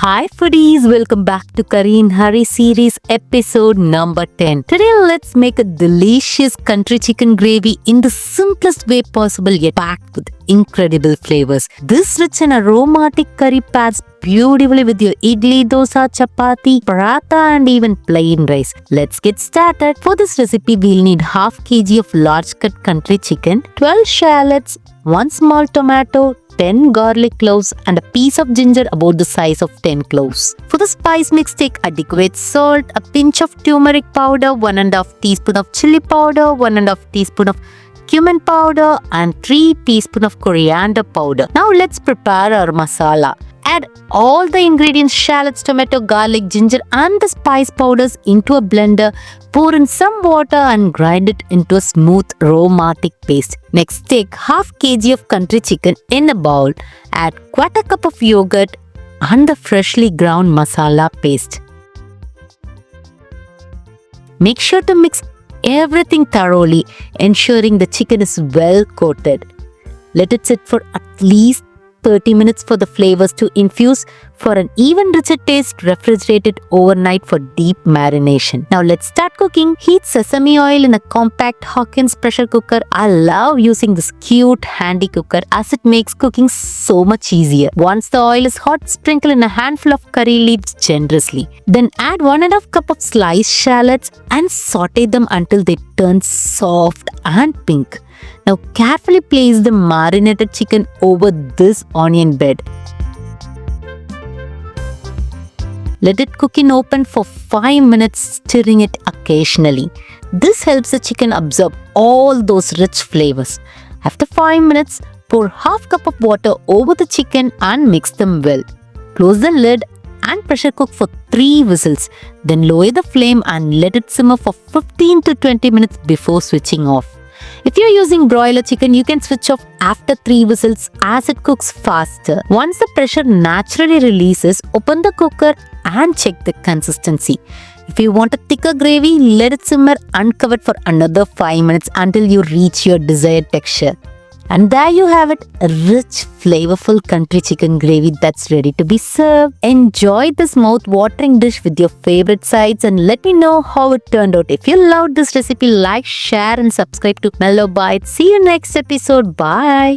Hi foodies, welcome back to Curry in Hurry series episode number 10. Today let's make a delicious country chicken gravy in the simplest way possible yet packed with incredible flavors. This rich and aromatic curry pairs beautifully with your idli, dosa, chapati, paratha and even plain rice. Let's get started. For this recipe we'll need half kg of large cut country chicken, 12 shallots, 1 small tomato, 10 garlic cloves and a piece of ginger about the size of 10 cloves. For the spice mix, take adequate salt, a pinch of turmeric powder, 1½ teaspoon of chili powder, 1½ teaspoon of cumin powder and 3 teaspoons of coriander powder. Now let's prepare our masala. Add all the ingredients shallots, tomato, garlic, ginger and the spice powders into a blender. Pour in some water and grind it into a smooth aromatic paste. Next, take half kg of country chicken in a bowl. Add 1/4 cup of yogurt and the freshly ground masala paste. Make sure to mix everything thoroughly, ensuring the chicken is well coated. Let it sit for at least 30 minutes for the flavors to infuse. For an even richer taste, refrigerate it overnight for deep marination. Now let's start cooking. Heat sesame oil in a compact Hawkins pressure cooker. I love using this cute handy cooker as it makes cooking so much easier. Once the oil is hot, sprinkle in a handful of curry leaves generously. Then add 1½ cup of sliced shallots and saute them until they turn soft and pink. Now carefully place the marinated chicken over this onion bed. Let it cook in open for 5 minutes, stirring it occasionally. This helps the chicken absorb all those rich flavors. After 5 minutes, pour ½ cup of water over the chicken and mix them well. Close the lid and pressure cook for 3 whistles. Then lower the flame and let it simmer for 15 to 20 minutes before switching off. If you're using broiler chicken, you can switch off after 3 whistles as it cooks faster. Once the pressure naturally releases, open the cooker and check the consistency. If you want a thicker gravy, let it simmer uncovered for another 5 minutes until you reach your desired texture. And there you have it, a rich, flavorful country chicken gravy that's ready to be served. Enjoy this mouth-watering dish with your favorite sides and let me know how it turned out. If you loved this recipe, like, share and subscribe to MellowBites. See you next episode. Bye.